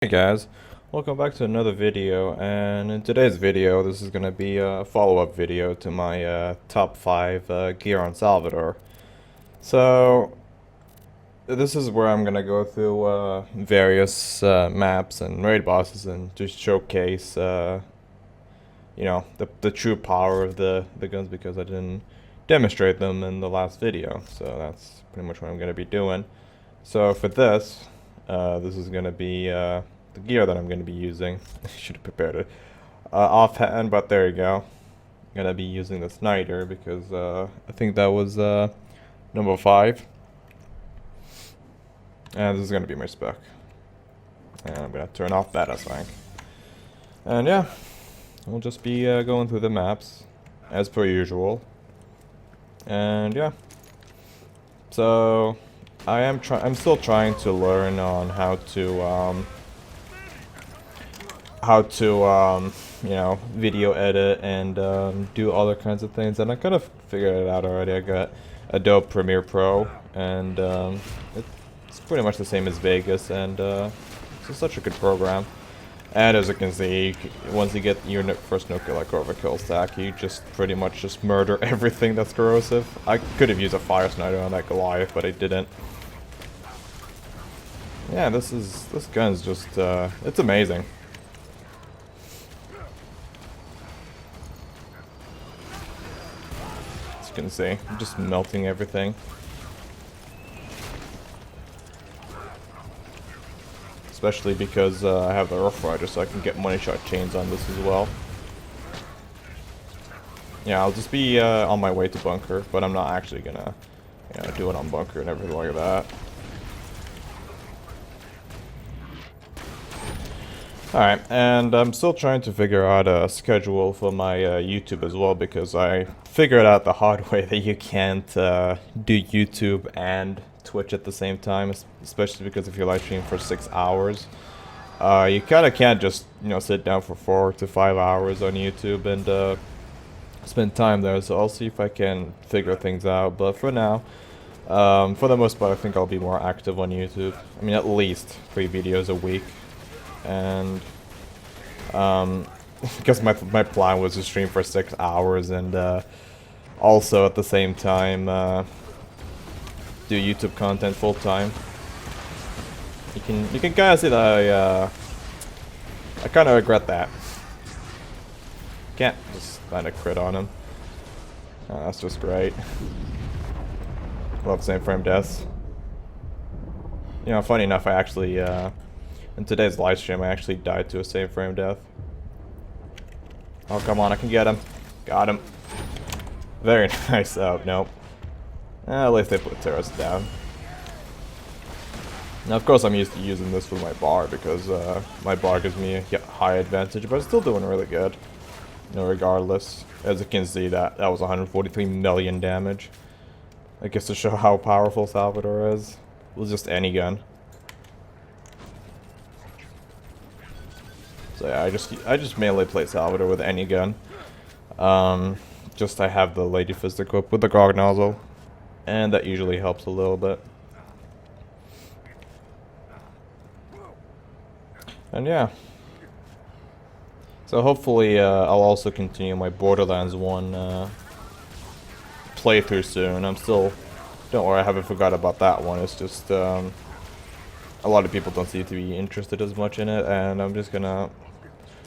Hey guys, welcome back to another video, and in today's video this is going to be a follow-up video to my top 5 gear on Salvador. So this is where I'm going to go through various maps and raid bosses and just showcase the true power of the guns, because I didn't demonstrate them in the last video. So that's pretty much what I'm going to be doing. So for this, this is going to be the gear that I'm going to be using. I should have prepared it offhand, but there you go. I'm going to be using the Snyder because I think that was number 5. And this is going to be my spec. And I'm going to turn off badass rank. And yeah, we'll just be going through the maps as per usual. And yeah. So I'm still trying to learn on how to video edit and do other kinds of things, and I kind of figured it out already. I got Adobe Premiere Pro, and it's pretty much the same as Vegas, and it's just such a good program. And as you can see, once you get your first nuclear like overkill stack, you just pretty much just murder everything that's corrosive. I could have used a fire sniper on that Goliath, but I didn't. Yeah, this gun's just it's amazing. As you can see, I'm just melting everything. Especially because I have the Rough Rider, so I can get money shot chains on this as well. Yeah, I'll just be on my way to bunker, but I'm not actually gonna do it on bunker and everything like that. Alright, and I'm still trying to figure out a schedule for my YouTube as well, because I figured out the hard way that you can't do YouTube and Twitch at the same time, especially because if you're live streaming for 6 hours, you kind of can't just sit down for 4 to 5 hours on YouTube and spend time there. So I'll see if I can figure things out, but for now, for the most part, I think I'll be more active on YouTube. I mean, at least 3 videos a week. And because my plan was to stream for 6 hours and also at the same time do YouTube content full time. You can kind of see that I kind of regret that. Can't just find a crit on him. That's just great. Love same frame deaths. Funny enough, I actually in today's live stream, I actually died to a same frame death. Oh, come on, I can get him. Got him. Very nice. Oh, nope. At least they put terrorists down. Now, of course, I'm used to using this with my bar, because my bar gives me a high advantage, but it's still doing really good. Regardless. As you can see, that was 143 million damage. I guess to show how powerful Salvador is. It was just any gun. So yeah, I just mainly play Salvador with any gun. Just I have the Lady Fist equipped with the Grog nozzle, and that usually helps a little bit. And yeah. So hopefully I'll also continue my Borderlands 1 playthrough soon. Don't worry, I haven't forgot about that one. It's just a lot of people don't seem to be interested as much in it, and I'm just gonna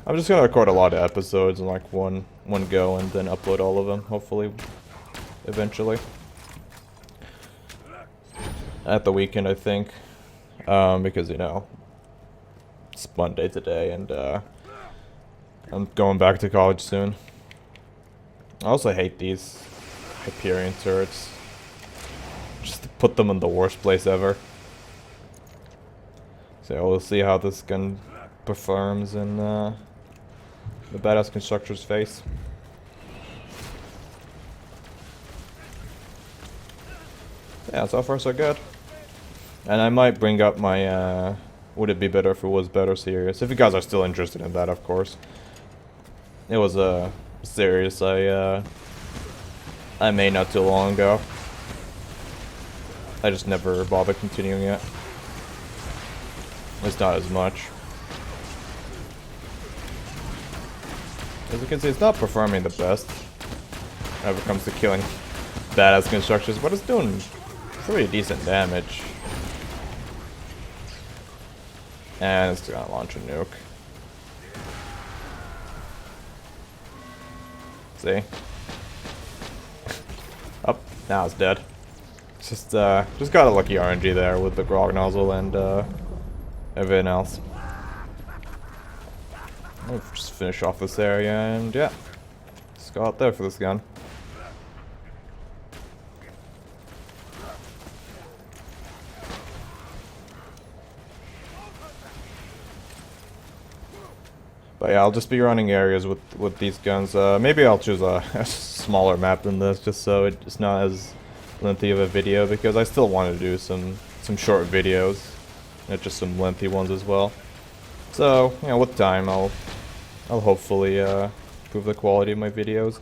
record a lot of episodes in like one go and then upload all of them, hopefully, eventually. At the weekend, I think, because it's Monday today, and I'm going back to college soon. I also hate these Hyperion turrets. Just to put them in the worst place ever. So we'll see how this gun performs in the badass constructor's face. Yeah, so far so good. And I might bring up my would it be better if it was better series, if you guys are still interested in that, of course. It was a series I made not too long ago. I just never bothered continuing it. At least not as much. As you can see, it's not performing the best whenever it comes to killing badass constructors, but it's doing pretty decent damage. And it's gonna launch a nuke. See? Oh, now it's dead. Just got a lucky RNG there with the grog nozzle and everything else. I'll just finish off this area and yeah, let's go out there for this gun. But yeah, I'll just be running areas with these guns. Maybe I'll choose a smaller map than this, just so it's not as lengthy of a video, because I still want to do some short videos, not just some lengthy ones as well. So, you know, with time, I'll hopefully improve the quality of my videos.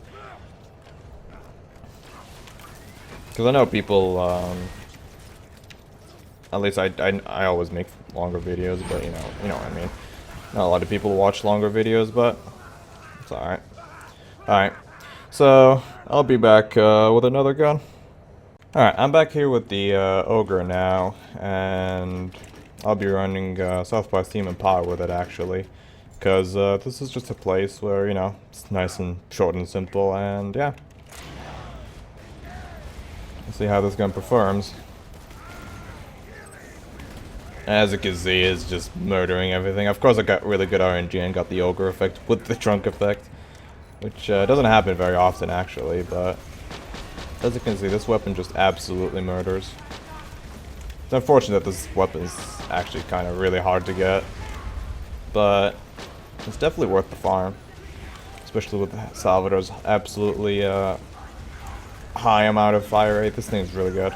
Because I know people, at least I always make longer videos, but you know what I mean. Not a lot of people watch longer videos, but it's alright. Alright, so I'll be back with another gun. Alright, I'm back here with the Ogre now, and I'll be running South by Steam and Power with it actually. Because this is just a place where, you know, it's nice and short and simple, and yeah. Let's see how this gun performs. As you can see, it's just murdering everything. Of course, I got really good RNG and got the Ogre effect with the trunk effect, which doesn't happen very often actually, but as you can see, this weapon just absolutely murders. It's unfortunate that this weapon's actually kind of really hard to get, but it's definitely worth the farm, especially with Salvador's absolutely high amount of fire rate. This thing's really good.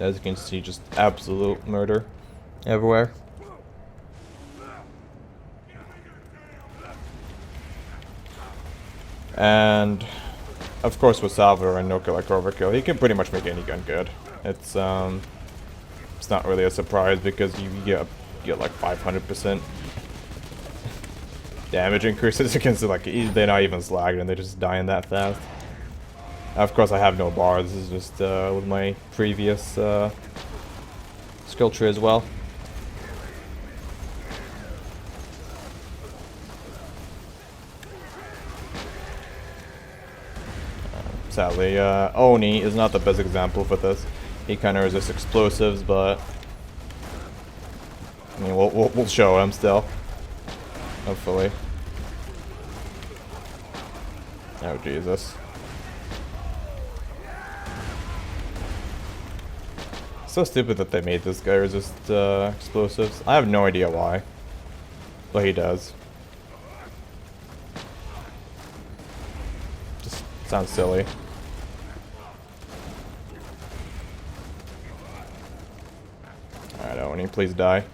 As you can see, just absolute murder everywhere. And of course, with Salvador and no kill like overkill, he can pretty much make any gun good. It's not really a surprise because you get like 500% damage increases against it. Like they're not even slagged and they're just dying that fast. Of course, I have no bar. This is just with my previous skill tree as well. Sadly, Oni is not the best example for this. He kind of resists explosives, but I mean, we'll show him still. Hopefully. Oh Jesus. So stupid that they made this guy resist explosives. I have no idea why, but he does. Just sounds silly. Alright, Oni, please die.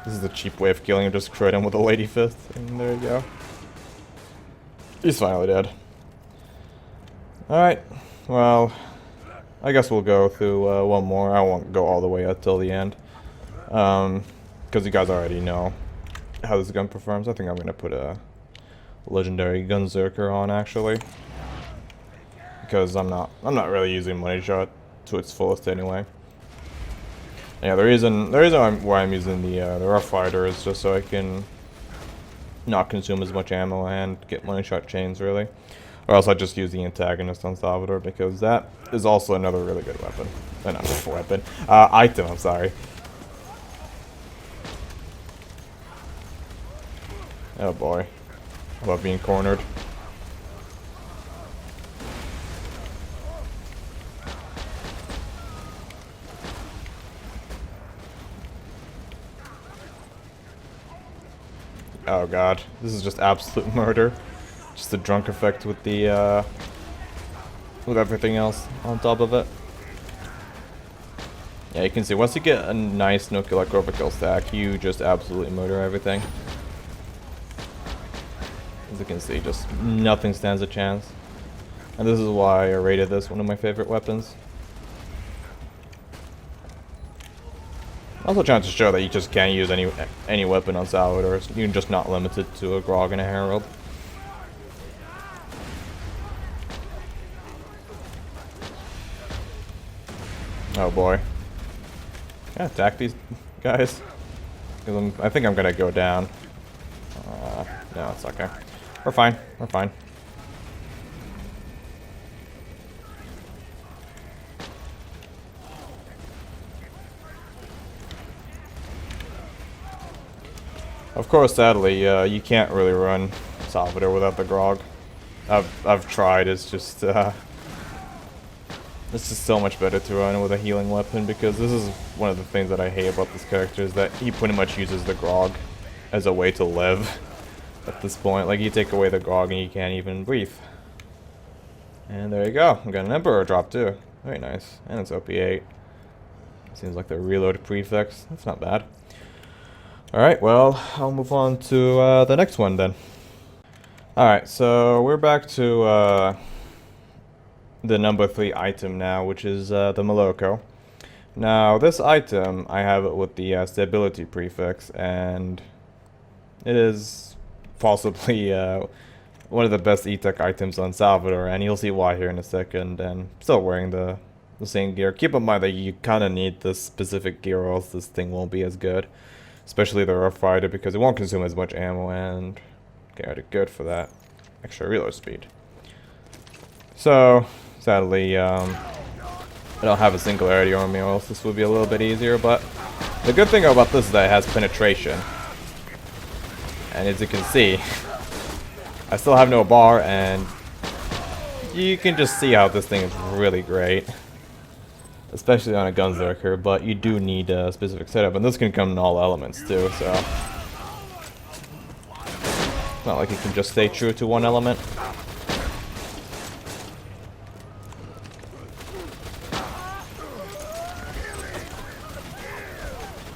This is a cheap way of killing him, just crit him with a lady fist, and there you go. He's finally dead. Alright, well, I guess we'll go through one more. I won't go all the way up till the end, because you guys already know how this gun performs. I think I'm going to put a legendary Gunzerker on, actually, because I'm not really using money shot to its fullest anyway. Yeah, the reason why I'm using the Rough Rider is just so I can not consume as much ammo and get money shot chains, really. Or else I just use the antagonist on Salvador, because that is also another really good weapon. Not weapon. Item, I'm sorry. Oh boy. I love being cornered. Oh god. This is just absolute murder. Just the drunk effect with the with everything else on top of it. Yeah, you can see once you get a nice no kill like overkill stack, you just absolutely murder everything. As you can see, just nothing stands a chance. And this is why I rated this one of my favorite weapons. Also trying to show that you just can't use any weapon on Salvador. You're just not limited to a Grog and a Herald. Oh boy. Can I attack these guys? Because I think I'm gonna go down. No, it's okay. We're fine. We're fine. Of course, sadly, you can't really run Salvador without the Grog. I've tried. It's just so much better to run with a healing weapon, because this is one of the things that I hate about this character, is that he pretty much uses the Grog as a way to live at this point. Like, you take away the Grog and you can't even breathe. And there you go. We got an Emperor drop too. Very nice. And it's OP8. Seems like the reload prefix. That's not bad. Alright, well, I'll move on to the next one then. Alright, so we're back to the number 3 item now, which is the Moloko. Now, this item, I have it with the stability prefix, and it is possibly one of the best E-Tech items on Salvador, and you'll see why here in a second. And still wearing the same gear. Keep in mind that you kind of need this specific gear, or else this thing won't be as good. Especially the Rough Rider, because it won't consume as much ammo, and get good for that extra reload speed. So, sadly, I don't have a singularity army, or else this would be a little bit easier. But the good thing about this is that it has penetration. And as you can see, I still have no bar, and you can just see how this thing is really great. Especially on a Gunzerker, but you do need a specific setup, and this can come in all elements too, so it's not like you can just stay true to one element.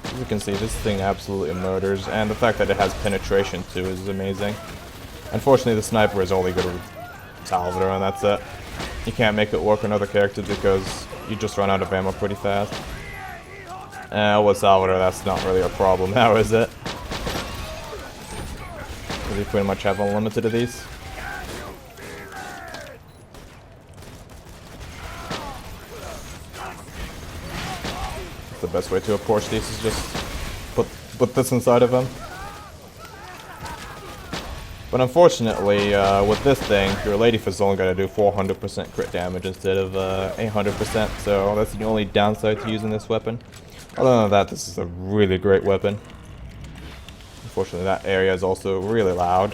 As you can see, this thing absolutely murders, and the fact that it has penetration too is amazing. Unfortunately, the sniper is only good with Salvador, and that's it. You can't make it work on other characters because you just run out of ammo pretty fast. With Salvador, that's not really a problem now, is it? Because you pretty much have unlimited of these. The best way to approach these is just put this inside of him. But unfortunately, with this thing, your Ladyfist is only going to do 400% crit damage instead of 800%, so that's the only downside to using this weapon. Other than that, this is a really great weapon. Unfortunately, that area is also really loud,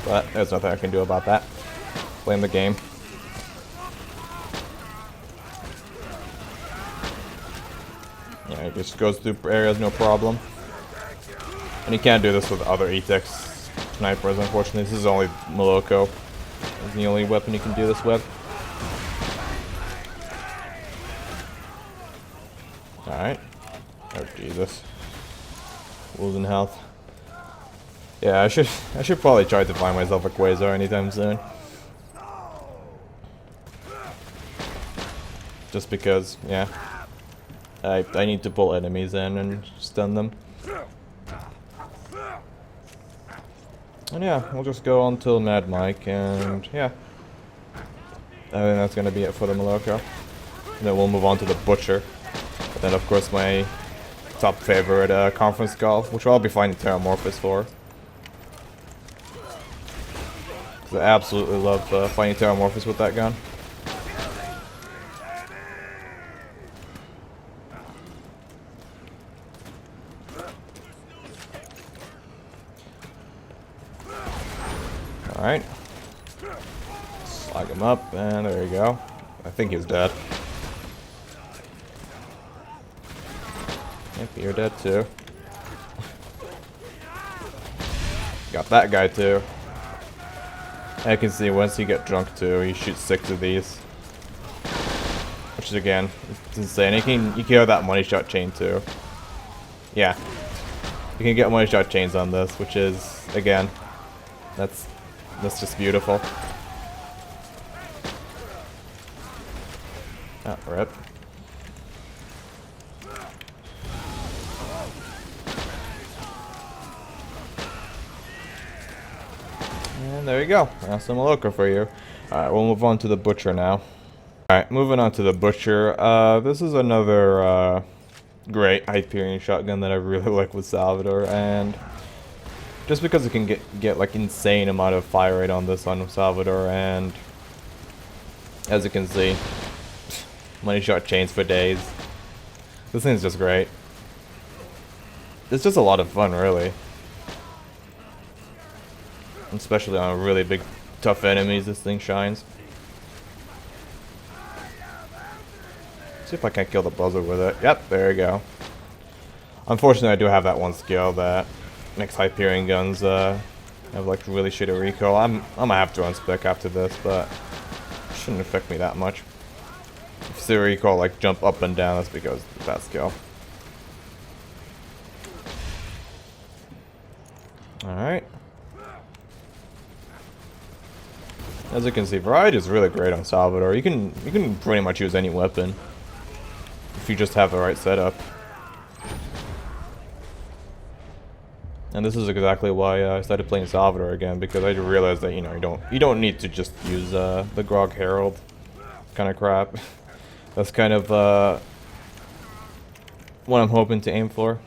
but there's nothing I can do about that. Blame the game. Yeah, it just goes through areas no problem. And you can't do this with other E-Techs. Snipers, unfortunately. This is only Moloko. It's the only weapon you can do this with. Alright. Oh Jesus. Losing health. Yeah, I should probably try to find myself a Quasar anytime soon. Just because, yeah. I need to pull enemies in and stun them. And yeah, we'll just go on till Mad Mike, and yeah. I think that's gonna be it for the Moloko. And then we'll move on to the Butcher. But then of course my top favorite Conference Skull, which I'll be finding Terramorphous for. Because I absolutely love finding Terramorphous with that gun. Alright. Slug him up, and there you go. I think he's dead. Yep, you're dead too. Got that guy too. I can see once you get drunk too, you shoot 6 of these. Which is again, it's insane. You can have that money shot chain too. Yeah. You can get money shot chains on this, which is, again, that's just beautiful. Ah, rip. And there you go. That's some Maloka for you. Alright, we'll move on to the Butcher now. Alright, moving on to the Butcher. This is another great Hyperion shotgun that I really like with Salvador, and just because it can get like insane amount of fire rate on this on Salvador, and as you can see, money shot chains for days. This thing's just great. It's just a lot of fun, really. Especially on really big, tough enemies, this thing shines. See if I can't kill the buzzard with it. Yep, there you go. Unfortunately, I do have that one skill that makes Hyperion guns have like really shitty recoil. I'm gonna have to unspec after this, but it shouldn't affect me that much. If you see recoil like jump up and down, that's because of that skill. Alright. As you can see, variety is really great on Salvador. You can pretty much use any weapon if you just have the right setup. And this is exactly why I started playing Salvador again, because I realized that you don't need to just use the Grog Herald kind of crap. That's kind of what I'm hoping to aim for.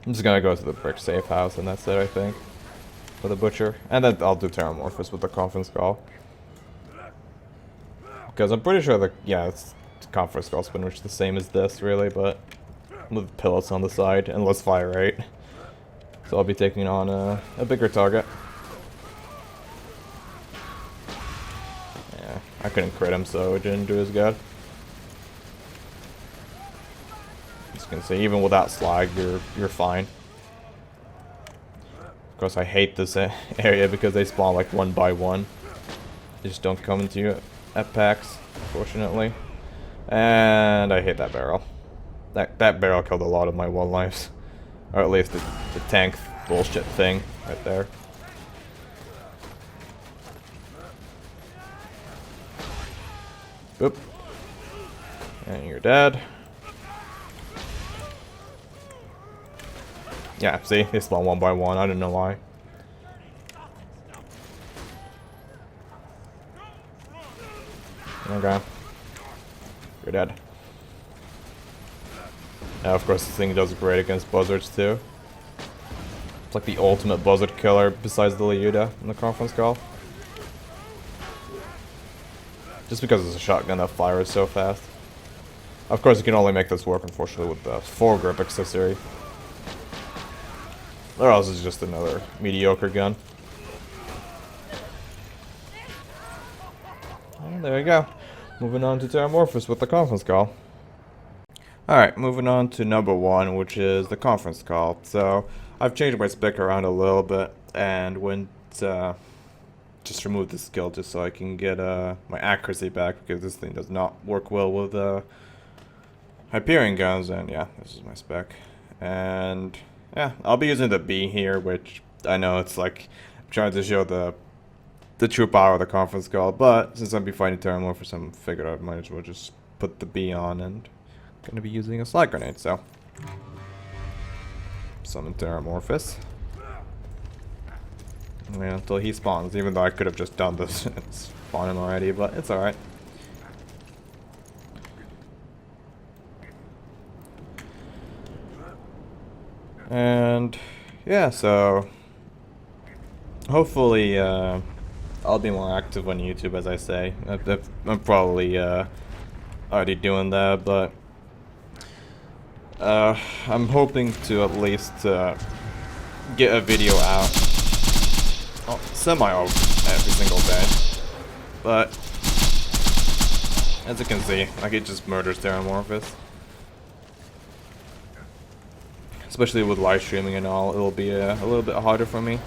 I'm just gonna go to the brick safe house, and that's it, I think, for the Butcher. And then I'll do Terramorphous with the Coffin Skull. Because I'm pretty sure it's Coffin Skull spin, which is the same as this, really, but with pillets on the side and less fire rate. So I'll be taking on a bigger target. Yeah, I couldn't crit him, so it didn't do as good. As you can see, even without slag, you're fine. Of course, I hate this area because they spawn like one by one. They just don't come into you at packs, unfortunately. And I hate that barrel. That barrel killed a lot of my one lives. Or at least the tank bullshit thing right there. Boop. And you're dead. Yeah, see? They spawn one by one. I don't know why. Okay. You're dead. Now, of course, this thing does great against buzzards, too. It's like the ultimate buzzard killer besides the Lyuda in the Coffin Skull. Just because it's a shotgun that fires so fast. Of course, you can only make this work, unfortunately, with the foregrip accessory. Or else it's just another mediocre gun. And there we go. Moving on to Terramorphous with the Coffin Skull. Alright, moving on to number 1, which is the Conference Call. So, I've changed my spec around a little bit, and went, just removed the skill just so I can get my accuracy back, because this thing does not work well with Hyperion guns, and yeah, this is my spec. And yeah, I'll be using the B here, which I know it's like, I'm trying to show the true power of the Conference Call, but since I'll be fighting Terramorphous, I figured I might as well just put the B on, and gonna be using a slide grenade, so summon Terramorphous. Yeah, until he spawns, even though I could have just done this and spawned him already, but it's alright. And yeah, so hopefully I'll be more active on YouTube, as I say. I'm probably already doing that, but I'm hoping to at least get a video out every single day. But as you can see, like, it just murders Terramorphous. Especially with live streaming and all, it'll be a little bit harder for me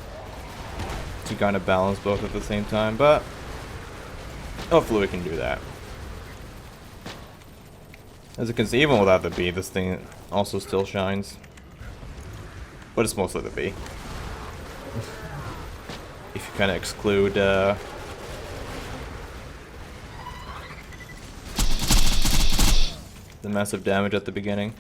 to kind of balance both at the same time, but hopefully we can do that. As you can see, even without the B, this thing also still shines. But it's mostly the B. If you kind of exclude the massive damage at the beginning.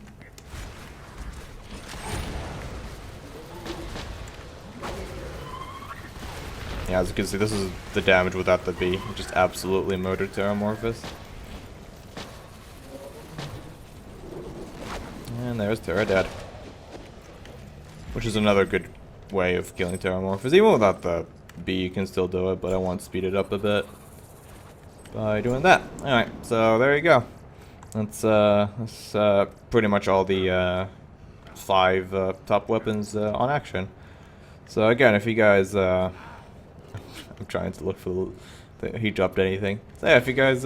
Yeah, as you can see, this is the damage without the B. It just absolutely murdered Terramorphous. And there's Terra dead. Which is another good way of killing Terramorphous. Even without the B, you can still do it, but I want to speed it up a bit by doing that. Alright, so there you go. That's pretty much all the 5 top weapons on action. So again, if you guys, I'm trying to look for he dropped anything. So yeah, if you guys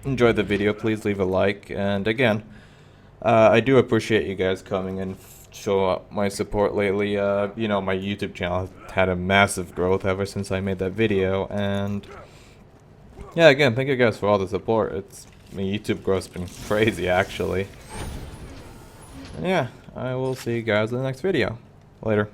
enjoyed the video, please leave a like. And again, I do appreciate you guys coming and show up my support lately. You know, my YouTube channel has had a massive growth ever since I made that video, and yeah, again, thank you guys for all the support. My YouTube growth's been crazy, actually. And yeah, I will see you guys in the next video. Later.